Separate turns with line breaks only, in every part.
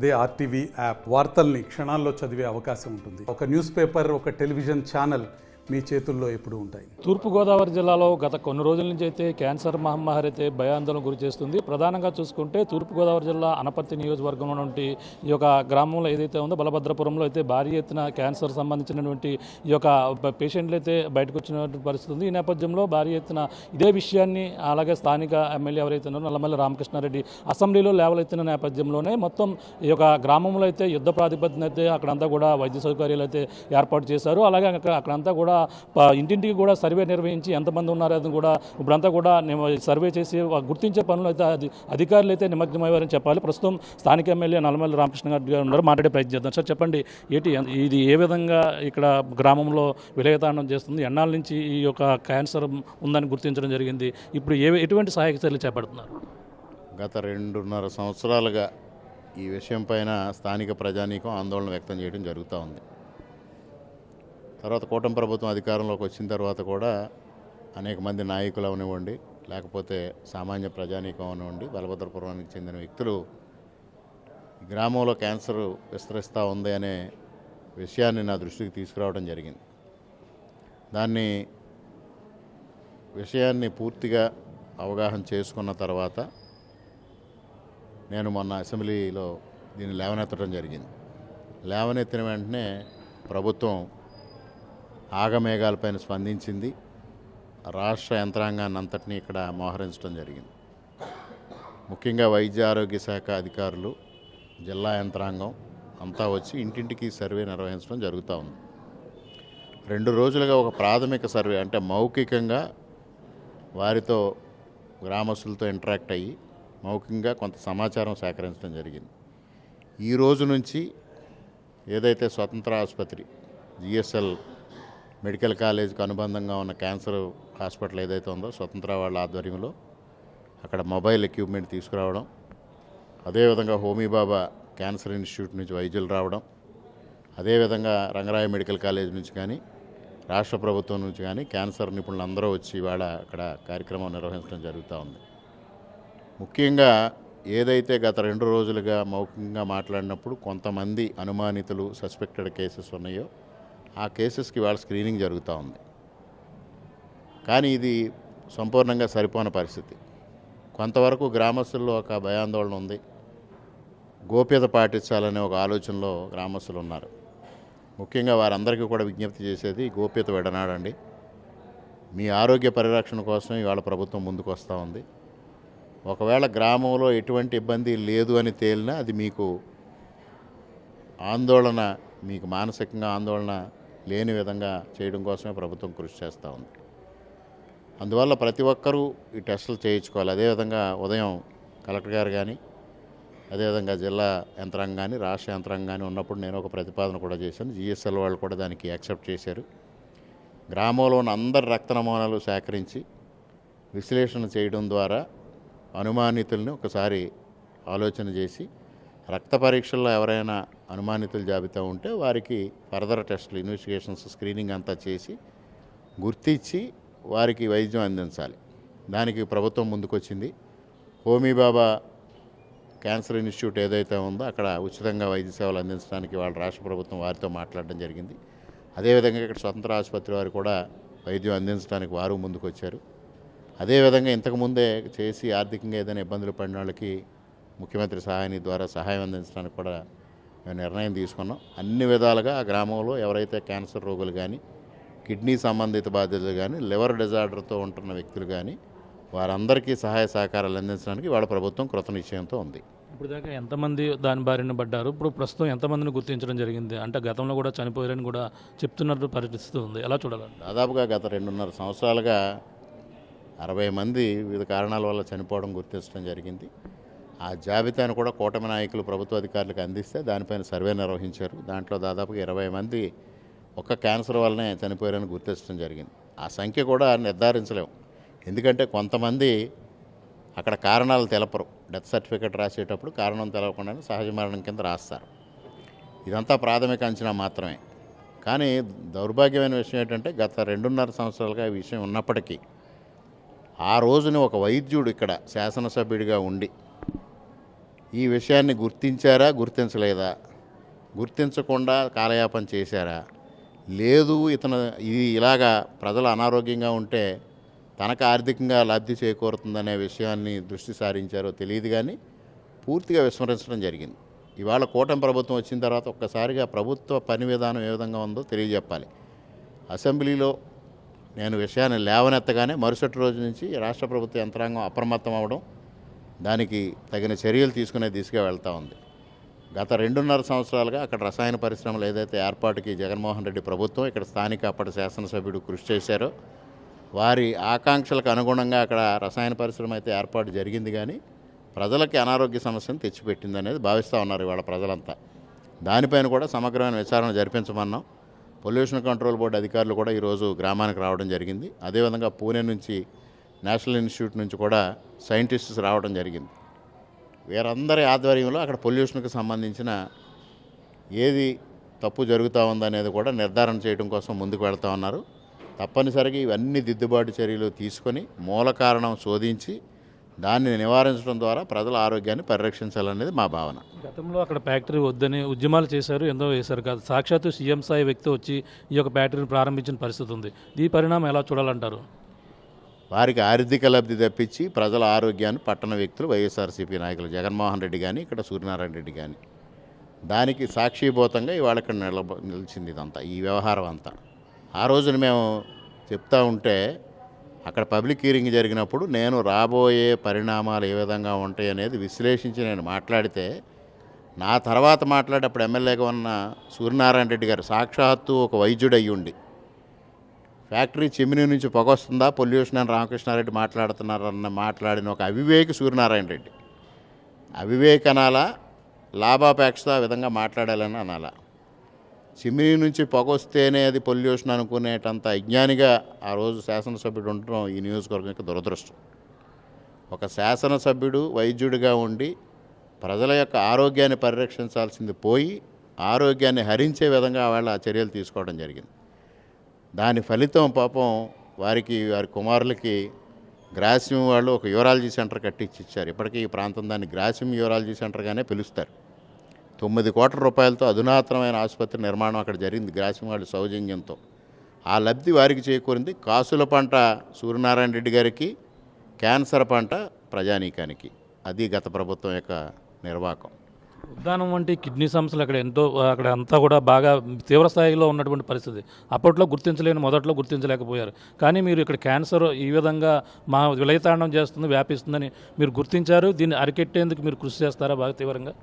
అదే RTV app వార్తల్ని క్షణాల్లో చదివే అవకాశం ఉంటుంది. ఒక న్యూస్ పేపర్, ఒక టెలివిజన్ ఛానల్ మీ చేతుల్లో ఎప్పుడూ ఉంటాయి.
తూర్పుగోదావరి జిల్లాలో గత కొన్ని రోజుల నుంచి అయితే క్యాన్సర్ మహమ్మారి అయితే భయాందోళన గురి చేస్తుంది. ప్రధానంగా చూసుకుంటే తూర్పుగోదావరి జిల్లా అనపర్తి నియోజకవర్గంలో నుండి ఈ యొక్క గ్రామంలో ఏదైతే ఉందో బలభద్రపురంలో అయితే భారీ ఎత్తున క్యాన్సర్ సంబంధించినటువంటి ఈ యొక్క పేషెంట్లు అయితే బయటకు వచ్చినటువంటి పరిస్థితి ఉంది. ఈ నేపథ్యంలో భారీ ఎత్తున ఇదే విషయాన్ని అలాగే స్థానిక ఎమ్మెల్యే ఎవరైతే ఉన్నారో నల్లమల్లి రామకృష్ణారెడ్డి అసెంబ్లీలో లేవలెత్తిన నేపథ్యంలో మొత్తం ఈ యొక్క గ్రామంలో అయితే యుద్ధ ప్రాతిపదికన అయితే అక్కడంతా కూడా వైద్య సౌకర్యాలు అయితే ఏర్పాటు చేశారు. అలాగే అక్కడంతా కూడా ఇంటింటికి కూడా సర్వే నిర్వహించి ఎంతమంది ఉన్నారో అది కూడా ఇప్పుడంతా కూడా సర్వే చేసి గుర్తించే పనులు అయితే అధికారులు అయితే నిమగ్నమయ్యారని చెప్పాలి. ప్రస్తుతం స్థానిక ఎమ్మెల్యే నల్లమల్లి రామకృష్ణ గారు ఉన్నారు, మాట్లాడే ప్రయత్నం చేద్దాం. సార్ చెప్పండి, ఇది ఏ విధంగా ఇక్కడ గ్రామంలో విలయతాండం చేస్తుంది? ఎన్నాళ్ళ నుంచి ఈ యొక్క క్యాన్సర్ ఉందని గుర్తించడం జరిగింది? ఇప్పుడు ఎటువంటి సహాయక చర్యలు చేపడుతున్నారు?
గత 2.5 సంవత్సరాలుగా ఈ విషయం పైన స్థానిక ప్రజానీకం ఆందోళన వ్యక్తం చేయడం జరుగుతూ ఉంది. తర్వాత కూటమి ప్రభుత్వం అధికారంలోకి వచ్చిన తర్వాత కూడా అనేక మంది నాయకులు అవనివ్వండి, లేకపోతే సామాన్య ప్రజానీకం అవనివ్వండి, బలభద్రపురానికి చెందిన వ్యక్తులు గ్రామంలో క్యాన్సర్ విస్తరిస్తూ ఉంది అనే విషయాన్ని నా దృష్టికి తీసుకురావడం జరిగింది. విషయాన్ని పూర్తిగా అవగాహన చేసుకున్న తర్వాత నేను మొన్న అసెంబ్లీలో దీన్ని లేవనెత్తడం జరిగింది. లేవనెత్తిన వెంటనే ప్రభుత్వం ఆగమేఘాలపైన స్పందించింది. రాష్ట్ర యంత్రాంగాన్ని అంతటినీ ఇక్కడ మోహరించడం జరిగింది. ముఖ్యంగా వైద్య ఆరోగ్య శాఖ అధికారులు, జిల్లా యంత్రాంగం అంతా వచ్చి ఇంటింటికి సర్వే నిర్వహించడం జరుగుతూ ఉంది. 2 రోజులుగా ఒక ప్రాథమిక సర్వే, అంటే మౌఖికంగా వారితో గ్రామస్తులతో ఇంటరాక్ట్ అయ్యి మౌఖికంగా కొంత సమాచారం సేకరించడం జరిగింది. ఈ రోజు నుంచి ఏదైతే స్వతంత్ర ఆసుపత్రి జిఎస్ఎల్ మెడికల్ కాలేజీకి అనుబంధంగా ఉన్న క్యాన్సర్ హాస్పిటల్ ఏదైతే ఉందో స్వతంత్ర వాళ్ళ ఆధ్వర్యంలో అక్కడ మొబైల్ ఎక్విప్మెంట్ తీసుకురావడం, అదేవిధంగా హోమీబాబా క్యాన్సర్ ఇన్స్టిట్యూట్ నుంచి వైద్యులు రావడం, అదేవిధంగా రంగరాయ మెడికల్ కాలేజ్ నుంచి కానీ రాష్ట్ర ప్రభుత్వం నుంచి కానీ క్యాన్సర్ నిపుణులు అందరూ వచ్చి ఇవాళ అక్కడ కార్యక్రమం నిర్వహించడం జరుగుతూ ఉంది. ముఖ్యంగా ఏదైతే గత 2 రోజులుగా మౌఖికంగా మాట్లాడినప్పుడు కొంతమంది అనుమానితులు సస్పెక్టెడ్ కేసెస్ ఉన్నాయో ఆ కేసెస్కి వాళ్ళ స్క్రీనింగ్ జరుగుతూ ఉంది. కానీ ఇది సంపూర్ణంగా సరిపోని పరిస్థితి. కొంతవరకు గ్రామస్తుల్లో ఒక భయాందోళన ఉంది. గోప్యత పాటించాలనే ఒక ఆలోచనలో గ్రామస్తులు ఉన్నారు. ముఖ్యంగా వారందరికీ కూడా విజ్ఞప్తి చేసేది, గోప్యత విడనాడండి. మీ ఆరోగ్య పరిరక్షణ కోసం ఇవాళ ప్రభుత్వం ముందుకు వస్తూ ఉంది. ఒకవేళ గ్రామంలో ఎటువంటి ఇబ్బంది లేదు అని తేలినా అది మీకు ఆందోళన, మీకు మానసికంగా ఆందోళన లేని విధంగా చేయడం కోసమే ప్రభుత్వం కృషి చేస్తూ ఉంది. అందువల్ల ప్రతి ఒక్కరూ ఈ టెస్టులు చేయించుకోవాలి. అదేవిధంగా ఉదయం కలెక్టర్ గారు కానీ, అదేవిధంగా జిల్లా యంత్రాంగం కానీ, రాష్ట్ర యంత్రాంగం కానీ ఉన్నప్పుడు నేను ఒక ప్రతిపాదన కూడా చేశాను. జిఎస్ఎల్ వాళ్ళు కూడా దానికి యాక్సెప్ట్ చేశారు. గ్రామంలో ఉన్న అందరి రక్త నమూనాలు సేకరించి విశ్లేషణ చేయడం ద్వారా అనుమానితుల్ని ఒకసారి ఆలోచన చేసి రక్త పరీక్షల్లో ఎవరైనా అనుమానితుల జాబితా ఉంటే వారికి ఫర్దర్ టెస్టులు, ఇన్వెస్టిగేషన్స్, స్క్రీనింగ్ అంతా చేసి గుర్తించి వారికి వైద్యం అందించాలి. దానికి ప్రభుత్వం ముందుకొచ్చింది. హోమీబాబా క్యాన్సర్ ఇన్స్టిట్యూట్ ఏదైతే ఉందో అక్కడ ఉచితంగా వైద్య సేవలు అందించడానికి వాళ్ళ రాష్ట్ర ప్రభుత్వం వారితో మాట్లాడడం జరిగింది. అదేవిధంగా ఇక్కడ స్వతంత్ర ఆసుపత్రి వారు కూడా వైద్యం అందించడానికి వారు ముందుకొచ్చారు. అదేవిధంగా ఇంతకుముందే చేసి ఆర్థికంగా ఏదైనా ఇబ్బందులు పడిన వాళ్ళకి ముఖ్యమంత్రి సహాయాన్ని ద్వారా సహాయం అందించడానికి కూడా మేము నిర్ణయం తీసుకున్నాం. అన్ని విధాలుగా ఆ గ్రామంలో ఎవరైతే క్యాన్సర్ రోగులు కానీ, కిడ్నీ సంబంధిత బాధ్యతలు కానీ, లివర్ డిజార్డర్తో ఉంటున్న వ్యక్తులు కానీ వారందరికీ సహాయ సహకారాలు అందించడానికి వాళ్ళ ప్రభుత్వం కృత నిశ్చయంతో ఉంది.
ఇప్పుడు దాకా ఎంతమంది దాని బారిన పడ్డారు? ఇప్పుడు ప్రస్తుతం ఎంతమందిని గుర్తించడం జరిగింది? అంటే గతంలో కూడా చనిపోయారని కూడా చెప్తున్నట్టు పరిస్థితి ఉంది, ఎలా చూడాలి?
దాదాపుగా గత 2.5 సంవత్సరాలుగా 60 మంది వివిధ కారణాల వల్ల చనిపోవడం గుర్తించడం జరిగింది. ఆ జాబితాను కూడా కూటమి నాయకులు ప్రభుత్వ అధికారులకు అందిస్తే దానిపైన సర్వే నిర్వహించారు. దాంట్లో దాదాపుగా 20 మంది ఒక్క క్యాన్సర్ వల్లనే చనిపోయారని గుర్తించడం జరిగింది. ఆ సంఖ్య కూడా నిర్ధారించలేము, ఎందుకంటే కొంతమంది అక్కడ కారణాలు తెలపరు. డెత్ సర్టిఫికేట్ రాసేటప్పుడు కారణం తెలవకుండానే సహజ మరణం కింద రాస్తారు. ఇదంతా ప్రాథమిక అంచనా మాత్రమే. కానీ దౌర్భాగ్యమైన విషయం ఏంటంటే గత 2.5 సంవత్సరాలుగా ఈ విషయం ఉన్నప్పటికీ ఆ రోజున ఒక వైద్యుడు ఇక్కడ శాసనసభ్యుడిగా ఉండి ఈ విషయాన్ని గుర్తించారా, గుర్తించలేదా, గుర్తించకుండా కాలయాపన చేశారా, లేదు ఇతను ఇది ఇలాగా ప్రజలు అనారోగ్యంగా ఉంటే తనకు ఆర్థికంగా లబ్ధి చేకూరుతుందనే విషయాన్ని దృష్టి సారించారో తెలియదు, కానీ పూర్తిగా విస్మరించడం జరిగింది. ఇవాళ కూటమి ప్రభుత్వం వచ్చిన తర్వాత ఒక్కసారిగా ప్రభుత్వ పని విధానం ఏ విధంగా ఉందో తెలియజెప్పాలి. అసెంబ్లీలో నేను విషయాన్ని లేవనెత్తగానే మరుసటి రోజు నుంచి రాష్ట్ర ప్రభుత్వ యంత్రాంగం అప్రమత్తం అవ్వడం, దానికి తగిన చర్యలు తీసుకునే దిశగా వెళ్తూ ఉంది. గత 2.5 సంవత్సరాలుగా అక్కడ రసాయన పరిశ్రమలు ఏదైతే ఏర్పాటుకి జగన్మోహన్ రెడ్డి ప్రభుత్వం, ఇక్కడ స్థానిక అప్పటి శాసనసభ్యుడు కృషి చేశారో వారి ఆకాంక్షలకు అనుగుణంగా అక్కడ రసాయన పరిశ్రమ అయితే ఏర్పాటు జరిగింది, కానీ ప్రజలకి అనారోగ్య సమస్యను తెచ్చిపెట్టింది అనేది భావిస్తూ ఉన్నారు ఇవాళ ప్రజలంతా. దానిపైన కూడా సమగ్రమైన విచారణ జరిపించమన్నాం. పొల్యూషన్ కంట్రోల్ బోర్డు అధికారులు కూడా ఈరోజు గ్రామానికి రావడం జరిగింది. అదేవిధంగా పూణే నుంచి నేషనల్ ఇన్స్టిట్యూట్ నుంచి కూడా సైంటిస్ట్స్ రావడం జరిగింది. వీరందరి ఆధ్వర్యంలో అక్కడ పొల్యూషన్కి సంబంధించిన ఏది తప్పు జరుగుతూ ఉందనేది కూడా నిర్ధారణ చేయడం కోసం ముందుకు వెళ్తూ ఉన్నారు. తప్పనిసరిగా ఇవన్నీ దిద్దుబాటు చర్యలు తీసుకొని మూల కారణం శోధించి దాన్ని నివారించడం ద్వారా ప్రజల ఆరోగ్యాన్ని పరిరక్షించాలనేది మా భావన.
గతంలో అక్కడ ఫ్యాక్టరీ వద్దని ఉద్యమాలు చేశారు, ఎంతో వేశారు కాదు. సాక్షాత్తు సీఎం స్థాయి వ్యక్తి వచ్చి ఈ యొక్క ఫ్యాక్టరీని ప్రారంభించిన పరిస్థితి ఉంది. ఈ పరిణామం ఎలా చూడాలంటారు?
వారికి ఆర్థిక లబ్ధి తప్పించి ప్రజల ఆరోగ్యాన్ని పట్టణ వ్యక్తులు వైఎస్ఆర్సీపీ నాయకులు జగన్మోహన్ రెడ్డి కానీ ఇక్కడ సూర్యనారాయణ రెడ్డి కానీ దానికి సాక్షిభూతంగా ఇవాళ ఇక్కడ నిలిచింది ఇదంతా, ఈ వ్యవహారం అంతా. ఆ రోజున మేము చెప్తా ఉంటే అక్కడ పబ్లిక్ హీరింగ్ జరిగినప్పుడు నేను రాబోయే పరిణామాలు ఏ విధంగా ఉంటాయి అనేది విశ్లేషించి నేను మాట్లాడితే, నా తర్వాత మాట్లాడేటప్పుడు ఎమ్మెల్యేగా ఉన్న సూర్యనారాయణ రెడ్డి గారు సాక్షాత్తు ఒక వైద్యుడు అయ్యుండి ఫ్యాక్టరీ చిమ్మిని నుంచి పొగ వస్తుందా పొల్యూషన్ అని రామకృష్ణారెడ్డి మాట్లాడుతున్నారన్న మాట్లాడిన ఒక అవివేకి సూర్యనారాయణ రెడ్డి. అవివేక్ అనాలా, లాభాపేక్షతో ఆ విధంగా మాట్లాడాలని అనాలా? చిమ్మిని నుంచి పొగ వస్తేనే అది పొల్యూషన్ అనుకునేటంత అజ్ఞానిగా ఆ రోజు శాసనసభ్యుడు ఉండటం ఈ నియోజకవర్గం యొక్క దురదృష్టం. ఒక శాసనసభ్యుడు వైద్యుడిగా ఉండి ప్రజల యొక్క ఆరోగ్యాన్ని పరిరక్షించాల్సింది పోయి ఆరోగ్యాన్ని హరించే విధంగా వాళ్ళ చర్యలు తీసుకోవడం జరిగింది. దాని ఫలితం పాపం వారి కుమారులకి గ్రాసిమ్ వాళ్ళు ఒక యూరాలజీ సెంటర్ కట్టించి ఇచ్చారు. ఇప్పటికీ ఈ ప్రాంతం దాన్ని గ్రాసిమ్ యూరాలజీ సెంటర్గానే పిలుస్తారు. 9 కోట్ల రూపాయలతో అధునాతనమైన ఆసుపత్రి నిర్మాణం అక్కడ జరిగింది గ్రాసిమ్ వాళ్ళ సౌజన్యంతో. ఆ లబ్ధి వారికి చేకూరింది. కాసుల పంట సూర్యనారాయణ రెడ్డి గారికి, క్యాన్సర్ పంట ప్రజానీకానికి. అది గత ప్రభుత్వం యొక్క నిర్వాహకం.
ఉద్దానం వంటి కిడ్నీ సమస్యలు అక్కడ అంతా కూడా బాగా తీవ్ర స్థాయిలో ఉన్నటువంటి పరిస్థితి. అప్పట్లో మొదట్లో గుర్తించలేకపోయారు. కానీ మీరు ఇక్కడ క్యాన్సర్ ఈ విధంగా మా విలయతాండం చేస్తుంది, వ్యాపిస్తుందని మీరు గుర్తించారు. దీన్ని అరికెట్టేందుకు మీరు కృషి చేస్తారా బాగా తీవ్రంగా?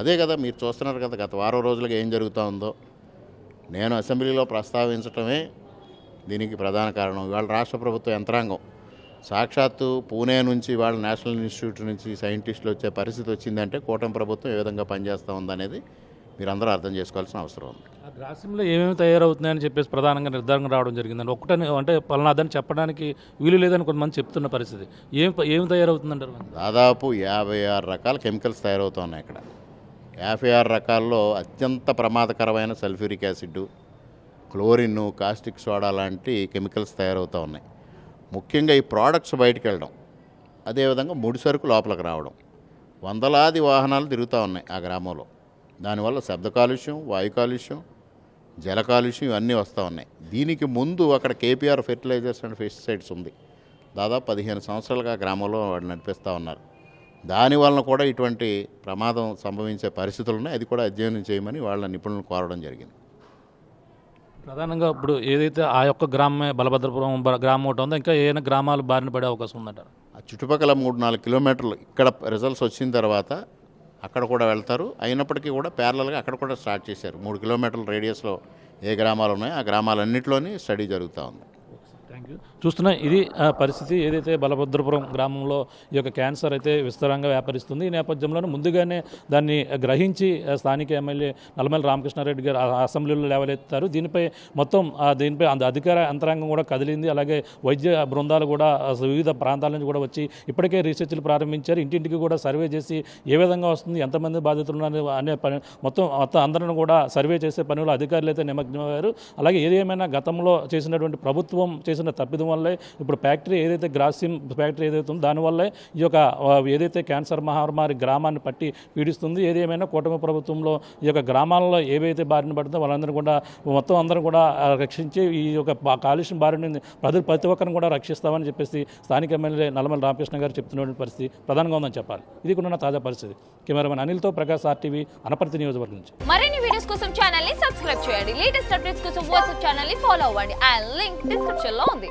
అదే కదా మీరు చూస్తున్నారు కదా గత వారం రోజులుగా ఏం జరుగుతూ ఉందో. నేను అసెంబ్లీలో ప్రస్తావించటమే దీనికి ప్రధాన కారణం. ఇవాళ రాష్ట్ర ప్రభుత్వ యంత్రాంగం సాక్షాత్తు పూణే నుంచి వాళ్ళ నేషనల్ ఇన్స్టిట్యూట్ నుంచి సైంటిస్టులు వచ్చే పరిస్థితి వచ్చిందంటే కూటమి ప్రభుత్వం ఏ విధంగా పనిచేస్తూ ఉందనేది మీరందరూ అర్థం చేసుకోవాల్సిన అవసరం ఉంది.
ఆ గ్రాసిమ్లో ఏమేమి తయారవుతున్నాయని చెప్పేసి ప్రధానంగా నిర్ధారణ రావడం జరిగిందండి. ఒక్కటని అంటే పలానాదని చెప్పడానికి వీలు లేదని కొంతమంది చెప్తున్న పరిస్థితి. ఏమి తయారవుతుందంటారు?
దాదాపు 56 రకాల కెమికల్స్ తయారవుతున్నాయి ఇక్కడ. 56 రకాల్లో అత్యంత ప్రమాదకరమైన sulphuric acid, chlorine, caustic soda లాంటి కెమికల్స్ తయారవుతూ ఉన్నాయి. ముఖ్యంగా ఈ ప్రోడక్ట్స్ బయటికి వెళ్ళడం, అదేవిధంగా ముడి సరుకు లోపలికి రావడం, వందలాది వాహనాలు తిరుగుతూ ఉన్నాయి ఆ గ్రామంలో. దానివల్ల శబ్ద కాలుష్యం, వాయు కాలుష్యం, జల కాలుష్యం ఇవన్నీ వస్తూ ఉన్నాయి. దీనికి ముందు అక్కడ కేపీఆర్ ఫెర్టిలైజర్స్ అండ్ పెస్టిసైడ్స్ ఉంది. దాదాపు 15 సంవత్సరాలుగా గ్రామంలో వాడు నడిపిస్తూ ఉన్నారు. దానివలన కూడా ఇటువంటి ప్రమాదం సంభవించే పరిస్థితులు ఉన్నాయి. అది కూడా అధ్యయనం చేయమని వాళ్ళ నిపుణులను కోరడం జరిగింది.
ప్రధానంగా ఇప్పుడు ఏదైతే ఆ యొక్క గ్రామమే బలభద్రపురం గ్రామం ఒకటి ఉందో, ఇంకా ఏదైనా గ్రామాలు బారిన పడే అవకాశం ఉందంటారు?
ఆ చుట్టుపక్కల 3-4 కిలోమీటర్లు ఇక్కడ రిజల్ట్స్ వచ్చిన తర్వాత అక్కడ కూడా వెళ్తారు. అయినప్పటికీ కూడా ప్యారలల్గా అక్కడ కూడా స్టార్ట్ చేశారు. 3 కిలోమీటర్ల రేడియస్లో ఏ గ్రామాలు ఉన్నాయో ఆ గ్రామాలన్నింటిలోని స్టడీ జరుగుతూ ఉంది.
Thank you. చూస్తున్నా ఇది పరిస్థితి. ఏదైతే బలభద్రపురం గ్రామంలో ఈ యొక్క క్యాన్సర్ అయితే విస్తారంగా వ్యాపరిస్తుంది. ఈ నేపథ్యంలోనే ముందుగానే దాన్ని గ్రహించి స్థానిక ఎమ్మెల్యే నల్లమల్లి రామకృష్ణారెడ్డి గారు అసెంబ్లీలో లేవలెత్తారు. దీనిపై అధికార యంత్రాంగం కూడా కదిలింది. అలాగే వైద్య బృందాలు కూడా వివిధ ప్రాంతాల నుంచి కూడా వచ్చి ఇప్పటికే రీసెర్చ్లు ప్రారంభించారు. ఇంటింటికి కూడా సర్వే చేసి ఏ విధంగా వస్తుంది, ఎంతమంది బాధితులు ఉన్నారు అనే పని మొత్తం అందరిని కూడా సర్వే చేసే పనిలో అధికారులు అయితే నిమగ్నమయ్యారు. అలాగే ఏదేమైనా గతంలో చేసినటువంటి ప్రభుత్వం చేసిన తప్పిదం వల్లే ఇప్పుడు ఫ్యాక్టరీ ఏదైతే గ్రాసిమ్ ఫ్యాక్టరీ ఏదైతే ఉందో దానివల్లే ఈ యొక్క ఏదైతే క్యాన్సర్ మహమ్మారి గ్రామాన్ని పట్టి పీడిస్తుంది. ఏదేమైనా కూటమి ప్రభుత్వంలో ఈ యొక్క గ్రామాలలో ఏవైతే బారిన పడుతుందో వాళ్ళందరూ కూడా మొత్తం అందరూ కూడా రక్షించి ఈ యొక్క కాలుష్యం బారిన ప్రతి ఒక్కరిని కూడా రక్షిస్తామని చెప్పేసి స్థానిక ఎమ్మెల్యే నల్లమల్లి రామకృష్ణ గారు చెప్తున్న పరిస్థితి ప్రధానంగా ఉందని చెప్పాలి. ఇది కూడా తాజా పరిస్థితి. కెమెరామెన్ అనిల్తో ప్రకాష్, RTV, అనపర్తి నియోజకవర్గం నుంచి.
మరిన్ని వీడియోస్ కోసం ఛానల్ ని సబ్స్క్రైబ్ చేయండి. లేటెస్ట్ అప్డేట్స్ కోసం వాట్సాప్ ఛానల్ ని ఫాలో అవ్వండి. ఆ లింక్ డిస్క్రిప్షన్ లో ఉంది.